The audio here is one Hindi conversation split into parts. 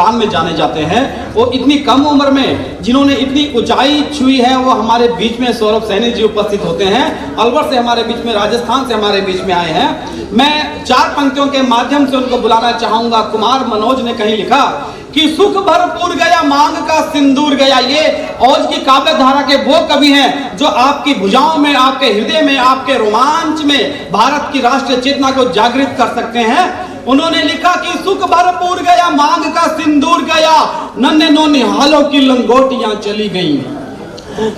हिंदुस्तान में जाने जाते हैं, वो इतनी कम उम्र में जिन्होंने इतनी ऊंचाई छुई है, वो हमारे बीच में सौरभ सैनी जी उपस्थित होते हैं। अलवर से हमारे बीच में, राजस्थान से हमारे बीच में आए हैं। मैं 4 पंक्तियों के माध्यम से उनको बुलाना चाहूंगा। कुमार मनोज ने कहीं लिखा कि सुख भरपूर गया मांग का सिंदूर गया। ये औज की काव्य धारा के वो कवि हैं जो आपकी भुजाओं में, आपके हृदय में, आपके रोमांच में भारत की राष्ट्रीय चेतना को जागृत कर सकते हैं। उन्होंने लिखा कि सुख भरपूर गया मांग का सिंदूर गया, नन्हे नौनिहालों की लंगोटियां चली गई।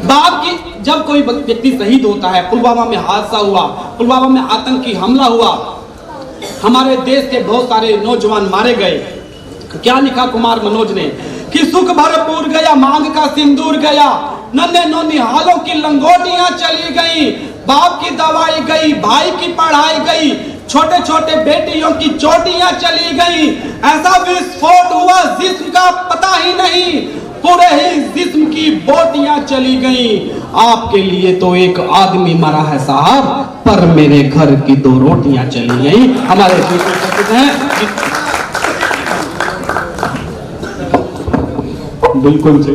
बाप की जब कोई व्यक्ति शहीद होता है, पुलवामा में हादसा हुआ, पुलवामा में आतंकी हमला हुआ, हमारे देश के बहुत सारे नौजवान मारे गए। क्या लिखा कुमार मनोज ने कि सुख भरपूर गया मांग का सिंदूर गया, नन्हे नौनिहालों की लंगोटियां चली गई, बाप की दवाई गई, भाई की पढ़ाई गई, छोटे छोटे बेटियों की चोटियां चली गई। ऐसा विस्फोट हुआ जिस्म का पता ही नहीं, पूरे ही जिस्म की बोटियां चली गई। आपके लिए तो एक आदमी मरा है साहब, पर मेरे घर की 2 रोटियां चली गई। हमारे हैं बिल्कुल सही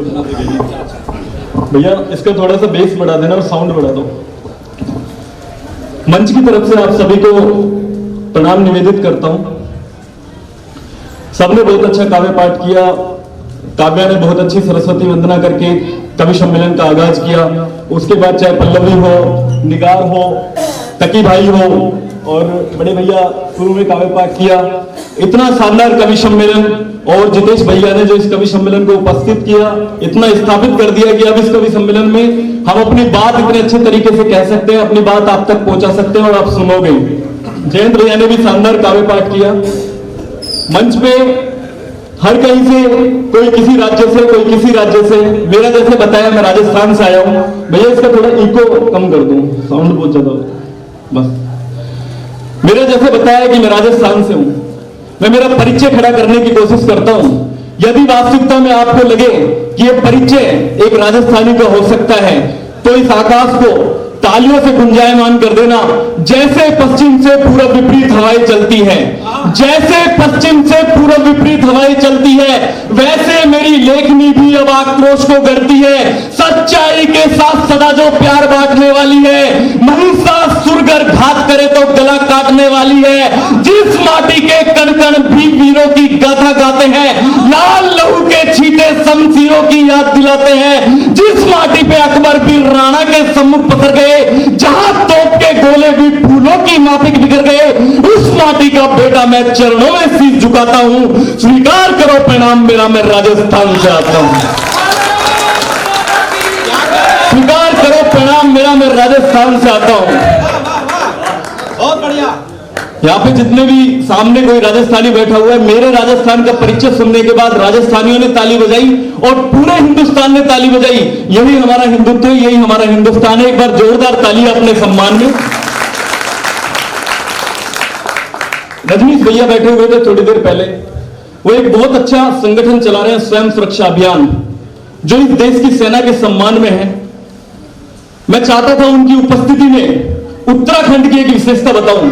भैया, इसका थोड़ा सा बेस बढ़ा देना और साउंड बढ़ा दो। मंच की तरफ से आप सभी को प्रणाम निवेदित करता हूं। सबने बहुत अच्छा काव्य पाठ किया। काव्या ने बहुत अच्छी सरस्वती वंदना करके कवि सम्मेलन का आगाज किया। उसके बाद चाहे पल्लवी हो, निगार हो, तकी भाई हो और बड़े भैया शुरू में काव्य पाठ किया। इतना शानदार कवि सम्मेलन, और जितेश भैया ने जो इस कवि सम्मेलन को उपस्थित किया, इतना स्थापित कर दिया कि अब इस कवि सम्मेलन में हम अपनी बात इतने अच्छे तरीके से कह सकते हैं, अपनी बात आप तक पहुंचा सकते हैं और आप सुनोगे। जयंत भैया ने भी शानदार काव्य पाठ किया। मंच पे हर कहीं से, कोई किसी राज्य से, कोई किसी राज्य से। मेरा जैसे बताया मैं राजस्थान से आया हूं। भैया इसका थोड़ा इको कम कर दूं, साउंड बहुत ज्यादा बस। मेरा जैसे बताया कि मैं राजस्थान से हूं, मैं मेरा परिचय खड़ा करने की कोशिश करता हूं। यदि वास्तविकता में आपको लगे कि यह परिचय एक राजस्थानी का हो सकता है, तो इस आकाश को तालियों से गुंजायमान कर देना। जैसे पश्चिम से पूर्व विपरीत हवाएं चलती है, जैसे पश्चिम से पूर्व विपरीत हवाएं चलती है, वैसे मेरी लेखनी भी अब आक्रोश को गढ़ती है। सच्चाई के साथ सदा जो प्यार बांटने वाली है, महिषासुर अगर घात करे तो गला काटने वाली है। जिस माटी के कण कण भी वीरों की गाथा गाते हैं, लाल लहू के छींटे शमशीरों की याद दिलाते हैं। जिस माटी पे अकबर भी राणा के सम्मुख पसर गए, जहां तोप के गोले भी फूलों की माफिक बिखर गए, उस माटी का बेटा मैं चरणों में शीश झुकाता हूं। स्वीकार करो प्रणाम मेरा, मैं राजस्थान से आता हूं। स्वीकार करो प्रणाम मेरा, मैं राजस्थान से आता हूं। बहुत बढ़िया। यहाँ पे जितने भी सामने कोई राजस्थानी बैठा हुआ है, मेरे राजस्थान का परिचय सुनने के बाद राजस्थानियों ने ताली बजाई और पूरे हिंदुस्तान ने ताली बजाई। यही हमारा हिंदुत्व, यही हमारा हिंदुस्तान है। एक बार जोरदार ताली अपने सम्मान में। रजनीश भैया बैठे हुए थे थोड़ी देर पहले, वो एक बहुत अच्छा संगठन चला रहे हैं, स्वयं सुरक्षा अभियान, जो इस देश की सेना के सम्मान में है। मैं चाहता था उनकी उपस्थिति में उत्तराखंड की एक विशेषता बताऊं।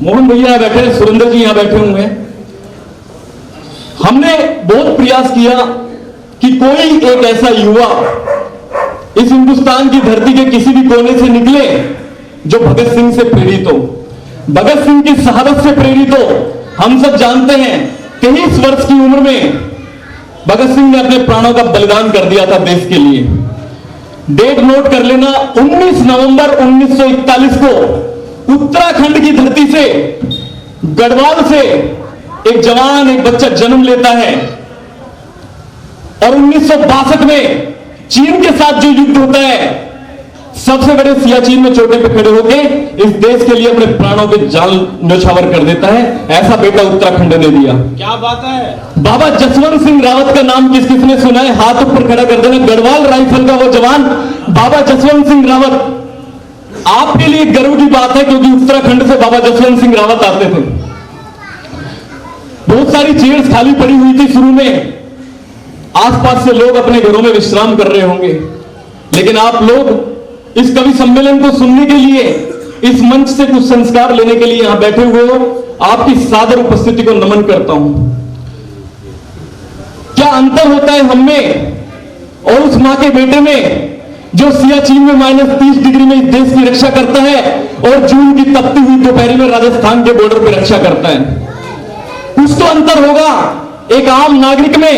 मोहन भैया यहां बैठे हैं, सुरेंद्र जी यहां बैठे हुए हैं। हमने बहुत प्रयास किया कि कोई एक ऐसा युवा इस हिंदुस्तान की धरती के किसी भी कोने से निकले जो भगत सिंह से प्रेरित हो, भगत सिंह की शहादत से प्रेरित हो। हम सब जानते हैं 23 वर्ष की उम्र में भगत सिंह ने अपने प्राणों का बलिदान कर दिया था देश के लिए। डेट नोट कर लेना, 19 नवंबर 1941 को उत्तराखंड की धरती से, गढ़वाल से एक जवान, एक बच्चा जन्म लेता है और 1962 में चीन के साथ जो युद्ध होता है, सबसे बड़े सियाचिन में चोटे पे खड़े होकर इस देश के लिए अपने प्राणों के जान न्यौछावर कर देता है। ऐसा बेटा उत्तराखंड ने दिया। क्या बात है। बाबा जसवंत सिंह रावत का नाम किस किसने सुना है? हाथ ऊपर खड़ा कर देना। गढ़वाल राइफल का वो जवान बाबा जसवंत सिंह रावत। आपके लिए गर्व की बात है क्योंकि उत्तराखंड से बाबा जसवंत सिंह रावत आते थे। बहुत सारी चेयर्स खाली पड़ी हुई थी शुरू में, आसपास से लोग अपने घरों में विश्राम कर रहे होंगे, लेकिन आप लोग इस कवि सम्मेलन को सुनने के लिए, इस मंच से कुछ संस्कार लेने के लिए यहां बैठे हुए हो। आपकी सादर उपस्थिति को नमन करता हूं। क्या अंतर होता है हम में और उस मां के बेटे में जो सियाचिन में -30 डिग्री में इस देश की रक्षा करता है और जून की तपती हुई दोपहर में राजस्थान के बॉर्डर पर रक्षा करता है। कुछ तो अंतर होगा एक आम नागरिक में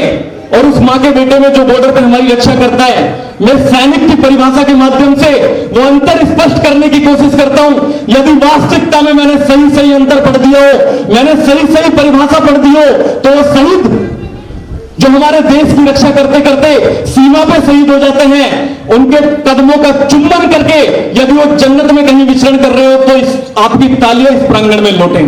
और उस मां के बेटे में जो बॉर्डर पर हमारी रक्षा करता है। मैं सैनिक की परिभाषा के माध्यम से वो अंतर स्पष्ट करने की कोशिश करता हूं। यदि वास्तविकता में मैंने सही अंतर पढ़ दिया हो, मैंने सही परिभाषा पढ़ दी हो, तो वो शहीद जो हमारे देश की रक्षा करते करते सीमा पे शहीद हो जाते हैं, उनके कदमों का चुंबन करके यदि वो जन्नत में कहीं विचरण कर रहे हो तो आपकी तालियां इस प्रांगण में लौटें।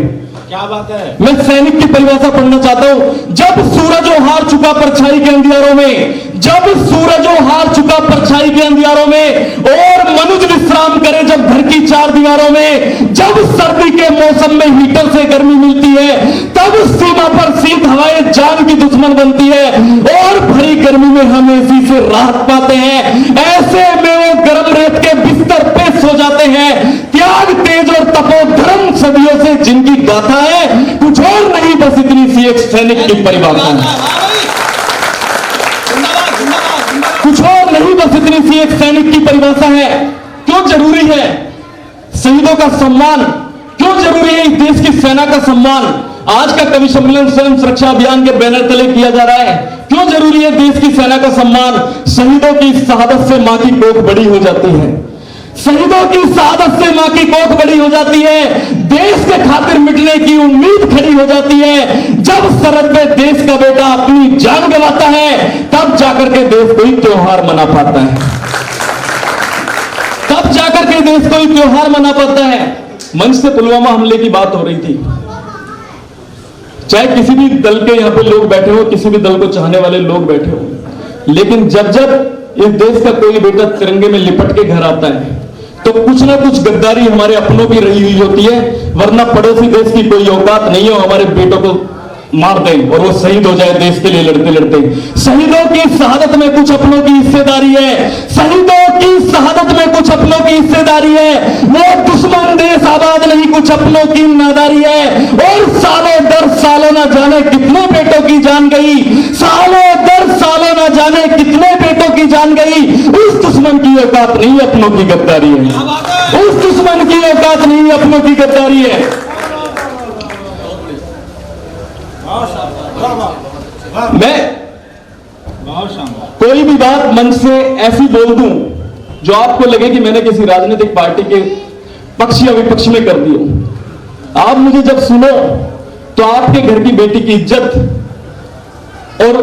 क्या बात है। मैं सैनिक की परिभाषा पढ़ना चाहता हूं। जब सूरज हार चुका परछाई के अंधियारों में, जब सूरज हार चुका परछाई के अंधियारों में और मनुज विश्राम करे जब घर की चार दीवारों में, जब सर्दी के मौसम में हीटर से गर्मी मिलती है, तब सीमा पर शीत हवाएं जान की दुश्मन बनती है और भरी गर्मी में हम एसी से राहत पाते हैं। ऐसे में वो गर्म रेत के बिस्तर पे सो जाते हैं। त्याग तेज और तपोधर्म सदियों से जिनकी गाथा है, कुछ और नहीं, बस इतनी सी एक सैनिक की परिभाषा है। कुछ और नहीं, बस इतनी सी एक सैनिक की परिभाषा है। क्यों जरूरी है शहीदों का सम्मान, क्यों जरूरी है इस देश की सेना का सम्मान? आज का कवि सम्मेलन स्वयं सुरक्षा अभियान के बैनर तले किया जा रहा है। क्यों जरूरी है देश की सेना का सम्मान? शहीदों की शहादत से मां की कोख बड़ी हो जाती है। शहीदों की शहादत से मां की कोख बड़ी हो जाती है। देश के खातिर मिटने की उम्मीद खड़ी हो जाती है। जब सरहद पे देश का बेटा अपनी जान गंवाता है, तब जाकर के देश कोई त्योहार मना पाता है, तब जाकर के देश कोई त्योहार मना पाता है। मंच से पुलवामा हमले की बात हो रही थी। चाहे किसी भी दल के यहां पे लोग बैठे हो, किसी भी दल को चाहने वाले लोग बैठे हो, लेकिन जब इस देश का कोई बेटा तिरंगे में लिपट के घर आता है तो कुछ ना कुछ गद्दारी हमारे अपनों की रही हुई होती है, वरना पड़ोसी देश की कोई औकात नहीं है हमारे बेटों को मार दें और वो शहीद हो जाए देश के लिए लड़ते लड़ते। शहीदों की शहादत में कुछ अपनों की हिस्सेदारी है, शहीदों की शहादत में कुछ अपनों की हिस्सेदारी है। वो दुश्मन देश आबाद नहीं, कुछ अपनों की नादारी है। और सालों दर सालों ना जाने कितने बेटों की जान गई, सालों दर सालों ना जाने कितने बेटों की जान गई। उस दुश्मन की औकात नहीं, अपनों की गद्दारी है। उस दुश्मन की औकात नहीं, अपनों की गद्दारी है। मैं कोई भी बात मंच से ऐसी बोल दूं जो आपको लगे कि मैंने किसी राजनीतिक पार्टी के पक्ष या विपक्ष में कर दी हो। आप मुझे जब सुनो तो आपके घर की बेटी की इज्जत और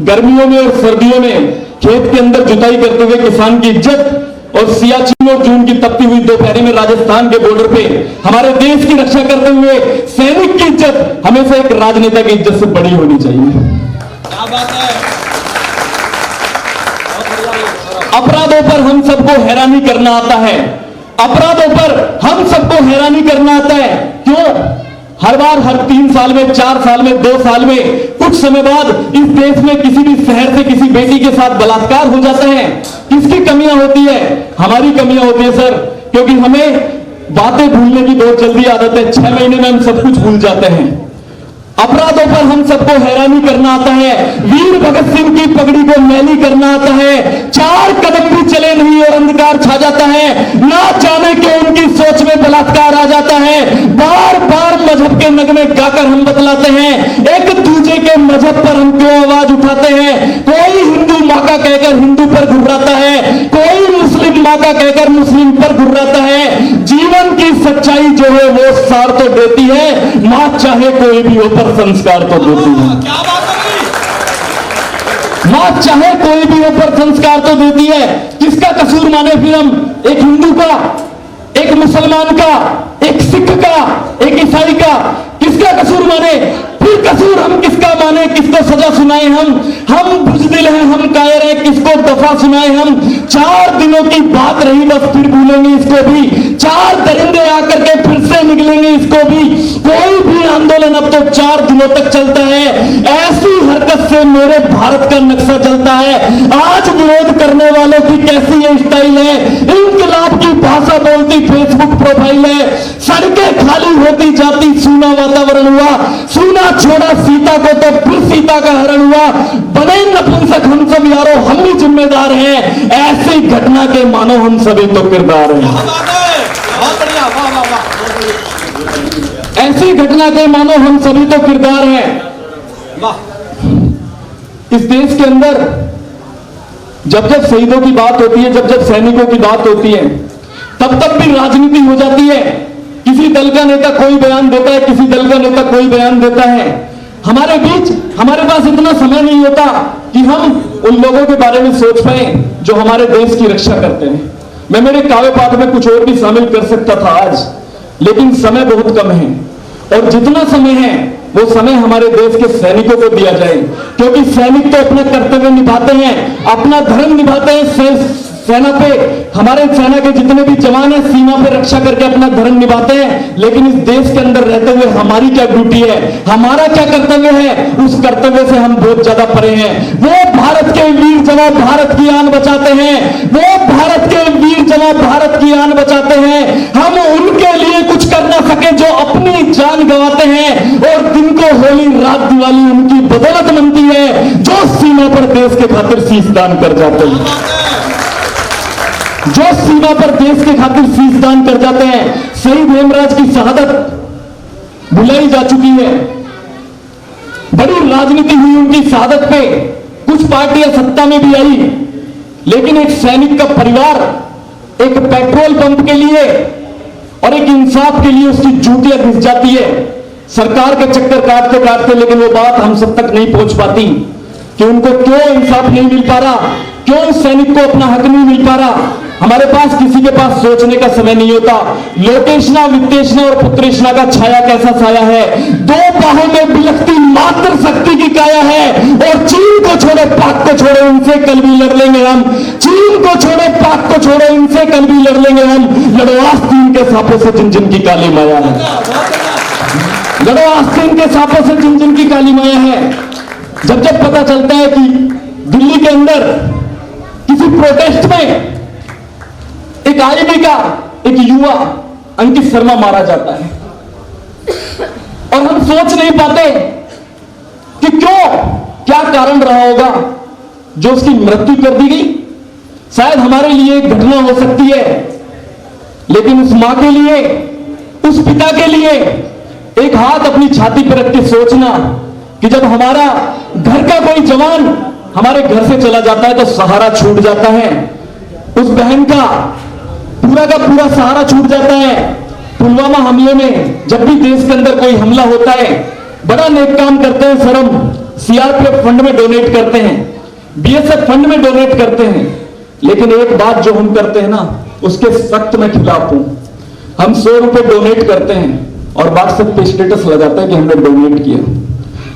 गर्मियों में और सर्दियों में खेत के अंदर जुताई करते हुए किसान की इज्जत और सियाचिन और जून की तपती हुई दोपहरी में राजस्थान के बॉर्डर पे हमारे देश की रक्षा करते हुए सैनिक की इज्जत हमेशा एक राजनेता की इज्जत से बड़ी होनी चाहिए। क्या बात है। अपराधों पर हम सबको हैरानी करना आता है, अपराधों पर हम सबको हैरानी करना आता है। क्यों? हर बार हर 3 साल में, 4 साल में, 2 साल में, कुछ समय बाद इस देश में किसी भी शहर से किसी बेटी के साथ बलात्कार हो जाता है। किसकी कमियां होती है? हमारी कमियां होती है सर, क्योंकि हमें बातें भूलने की बहुत जल्दी आदत है। 6 महीने में हम सब कुछ भूल जाते हैं। अपराधों पर हम सबको हैरानी करना आता है। वीर भगत सिंह की पगड़ी को मैली करना आता है। 4 कदम भी चले नहीं और अंधकार छा जाता है। ना जाने क्यों उनकी सोच में बलात्कार आ जाता है। बार बार मजहब के नगमे गाकर हम बतलाते हैं, एक दूसरे के मजहब पर हम क्यों आवाज उठाते हैं। कोई हिंदू माँ का कहकर हिंदू पर घुर्राता है, कोई मुस्लिम माँ का कहकर मुस्लिम पर घुर्राता है। जीवन की सच्चाई जो है वो सार तो देती है, माँ चाहे कोई भी हो पर संस्कार तो देती है। क्या बात है। मां चाहे कोई भी ऊपर संस्कार तो देती है। किसका कसूर माने फिर हम? एक हिंदू का, एक मुसलमान का, एक सिख का, एक ईसाई का? किसका कसूर माने? फिर कसूर हम किसका माने? किसको सजा सुनाए हम बुजदिल हैं, हम कायर हैं, किसको दफा सुनाए हम? 4 दिनों की बात रही, बस फिर भूलेंगे इसको भी। 4 दरिंदे आकर के फिर से निकलेंगे इसको भी। कोई भी आंदोलन अब तो 4 दिनों तक चलता है। ऐसी हरकत से मेरे भारत का नक्शा चलता है। आज विरोध करने वालों की कैसी स्टाइल है, इंकलाब की भाषा बोलती फेसबुक प्रोफाइल है। सड़कें खाली नहीं होती जाती, सूना वातावरण हुआ, सूना छोड़ा सीता को तो फिर सीता का हरण हुआ, बने नपुंसक हम सब यारो, हम ही जिम्मेदार हैं, ऐसी घटना के मानो हम सभी तो किरदार हैं। बहुत बढ़िया, वाह वाह वाह। ऐसी घटना के मानो हम सभी तो किरदार हैं। वाह। इस देश के अंदर जब जब शहीदों की बात होती है, जब जब सैनिकों की बात होती है, तब तब भी राजनीति हो जाती है। किसी दल का नेता कोई बयान देता है, किसी दल का नेता कोई बयान देता है। हमारे बीच, हमारे पास इतना समय नहीं होता कि हम उन लोगों के बारे में सोच पाए जो हमारे देश की रक्षा करते हैं। मैं मेरे काव्य पाठ में कुछ और भी शामिल कर सकता था आज, लेकिन समय बहुत कम है, और जितना समय है वो समय हमारे देश के सैनिकों को दिया जाए, क्योंकि सैनिक तो अपना कर्तव्य निभाते हैं, अपना धर्म निभाते हैं। सेना पे, हमारे सेना के जितने भी जवान हैं सीमा पे रक्षा करके अपना धर्म निभाते हैं, लेकिन इस देश के अंदर रहते हुए हमारी क्या ड्यूटी है, हमारा क्या कर्तव्य है, उस कर्तव्य से हम बहुत ज्यादा परे हैं। वो भारत के वीर जवान भारत की आन बचाते हैं, वो भारत के वीर जवान भारत की आन बचाते हैं। हम उनके लिए कुछ कर ना सके जो अपनी जान गंवाते हैं, और दिन को होली रात दिवाली उनकी बदौलत बनती है जो सीमा पर देश के खातिर शीश दान कर जाते हैं, जो सीमा पर देश के खातिर शीश दान कर जाते हैं। शहीद हेमराज की शहादत भुलाई जा चुकी है, बड़ी राजनीति हुई उनकी शहादत पे, कुछ पार्टियां सत्ता में भी आई, लेकिन एक सैनिक का परिवार एक पेट्रोल पंप के लिए और एक इंसाफ के लिए उसकी जूतियां घिस जाती है, सरकार के चक्कर काटते काटते, लेकिन वो बात हम सब तक नहीं पहुंच पाती कि उनको क्यों इंसाफ नहीं मिल पा रहा, क्यों उस सैनिक को अपना हक नहीं मिल पा रहा। हमारे पास किसी के पास सोचने का समय नहीं होता। लोकेशना, वित्तेशना और पुत्रेशना का छाया कैसा छाया है, दो बाहों में बिलखती मात्र शक्ति की काया है, और चीन को छोड़ो पाक को छोड़ो इनसे कल भी लड़ लेंगे हम, चीन को छोड़ो पाक को छोड़ो इनसे कल भी लड़ लेंगे हम। लड़ो आस्तीन के सांपों से जिन जिन की काली माया है, लड़ो आस्तीन के सांपों से जिन जिन की काली माया है। जब जब पता चलता है कि दिल्ली के अंदर किसी प्रोटेस्ट में एक आईबी का एक युवा अंकित शर्मा मारा जाता है, और हम सोच नहीं पाते कि क्यों, क्या कारण रहा होगा जो उसकी मृत्यु कर दी गई। शायद हमारे लिए एक घटना हो सकती है, लेकिन उस मां के लिए, उस पिता के लिए एक हाथ अपनी छाती पर रख के सोचना कि जब हमारा घर का कोई जवान हमारे घर से चला जाता है तो सहारा छूट जाता है, उस बहन का पूरा सहारा छूट जाता है। पुलवामा हमले में जब भी देश के अंदर कोई हमला होता है, बड़ा नेक काम करते हैं सर, हम सीआरपीएफ फंड में डोनेट करते हैं, बीएसएफ फंड में डोनेट करते हैं, लेकिन एक बात जो हम करते हैं ना, उसके सख्त मैं खिलाफ हूं। हम 100 रुपए डोनेट करते हैं और व्हाट्सएप पे स्टेटस लगाते हैं कि हमने डोनेट किया,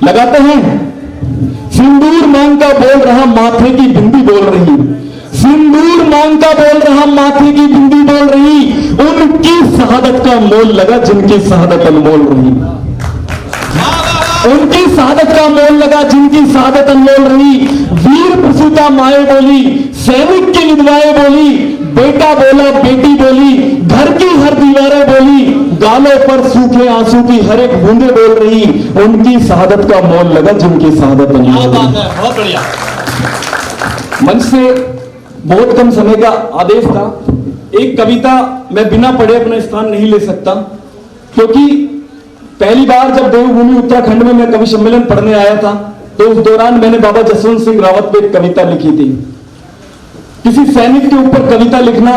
लगाते हैं सिंदूर मांग का बोल रहा माथे की बिंदी बोल रही, सिंदूर मांग का बोल रहा माथे की बिंदी बोल रही, उनकी शहादत का मोल लगा जिनकी शहादत अनमोल रही, उनकी शहादत का मोल लगा जिनकी शहादत अनमोल रही। वीर प्रसूता माए बोली, सैनिक की विधवाएं बोली, बेटा बोला बेटी बोली, घर की हर दीवारें बोली, गालों पर सूखे आंसू की हर एक बूंदे बोल रही, उनकी शहादत का मोल लगा जिनकी शहादत अनमोल रही। बहुत बढ़िया। मंच से बहुत कम समय का आदेश था, एक कविता मैं बिना पढ़े अपना स्थान नहीं ले सकता, क्योंकि पहली बार जब देवभूमि उत्तराखंड में मैं कवि सम्मेलन पढ़ने आया था, तो उस दौरान मैंने बाबा जसवंत सिंह रावत पे एक कविता लिखी थी। किसी सैनिक के ऊपर कविता लिखना,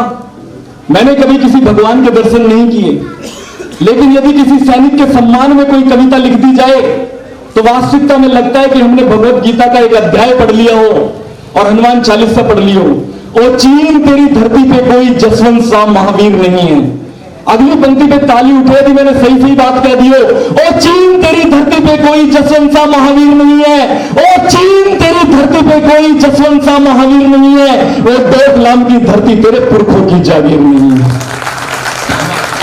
मैंने कभी किसी भगवान के दर्शन नहीं किए, लेकिन यदि किसी सैनिक के सम्मान में कोई कविता लिख दी जाए तो वास्तविकता में लगता है कि हमने भगवत गीता का एक अध्याय पढ़ लिया हो और हनुमान चालीसा पढ़ ली हो। ओ चीन तेरी धरती पे कोई जसवंत सा महावीर नहीं है। अगली पंक्ति पे ताली उठे थी, मैंने सही सही बात कह दी हो। ओ चीन तेरी धरती पे कोई जसवंत सा महावीर नहीं है, ओ चीन तेरी धरती पे कोई जसवंत सा महावीर नहीं है, वो डोकलाम की धरती तेरे पुरखों की जागीर नहीं है,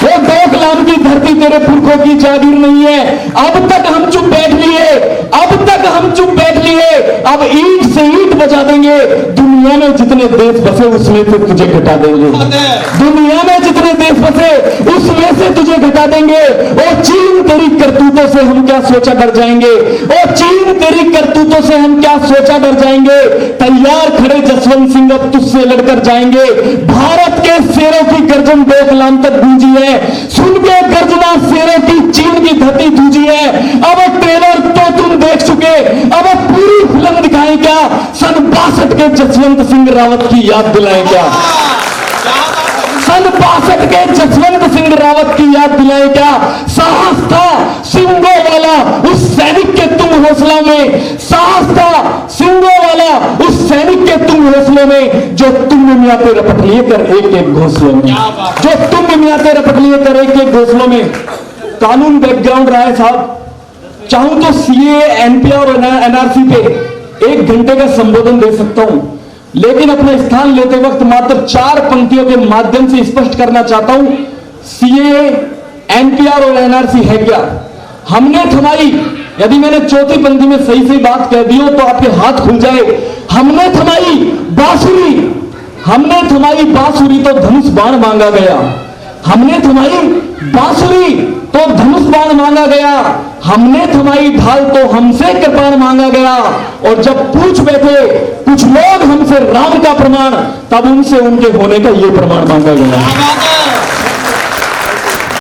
वो डोकलाम की धरती तेरे पुरखों की जागीर नहीं है। अब तक हम चुप बैठ लिए, अब तक हम चुप बैठ लिए, अब ईंट से ईंट बजा देंगे। दुनिया में जितने देश बसे उसमें से तुझे घटा देंगे, दुनिया में जितने देश बसे उसमें से तुझे घटा देंगे। ओ चीन तेरी करतूतों से हम क्या सोचा डर जाएंगे, ओ चीन तेरी करतूतों से हम क्या सोचा डर जाएंगे। तैयार खड़े जसवंत सिंह अब तुझसे लड़कर जाएंगे। भारत के शेरों की गर्जन डोकलाम तक गूंजी है, सुन के गर्जना शेरों की चीन की धरती गूंजी है। अब ट्रेलर तो तुम देख चुके, अब पूरी फिल्म दिखाएं क्या, सन 62 के जसवंत सिंह रावत की याद दिलाएं क्या, सन 62 के जसवंत सिंह रावत की याद दिलाएं क्या। साहस था सिंगों वाला उस सैनिक के तुम हौसला में, साहस था सिंगों वाला उस सैनिक के तुम हौसलों में, जो तुम मियाते रपट लिए कर एक एक घोंसलों में, जो तुम मियाते रपट लिए कर एक एक घोंसलों में। कानून बैकग्राउंड रहा है साहब, चाहूं तो सीए, एनपीआर और एनआरसी पे 1 घंटे का संबोधन दे सकता हूं, लेकिन अपना स्थान लेते वक्त मात्र 4 पंक्तियों के माध्यम से स्पष्ट करना चाहता हूं, सीए, एनपीआर और एनआरसी है क्या। हमने थमाई, यदि मैंने चौथी पंक्ति में सही सही बात कह दी हो तो आपके हाथ खुल जाए। हमने थमाई बांसुरी, हमने थमाई बांसुरी तो धनुष बाण मांगा गया, हमने थमाई बांसुरी तो धनुष बाण मांगा गया, हमने थमाई ढाल तो हमसे कृपाण मांगा गया। और जब पूछ बैठे कुछ लोग हमसे राम का प्रमाण, तब उनसे उनके होने का ये प्रमाण मांगा गया।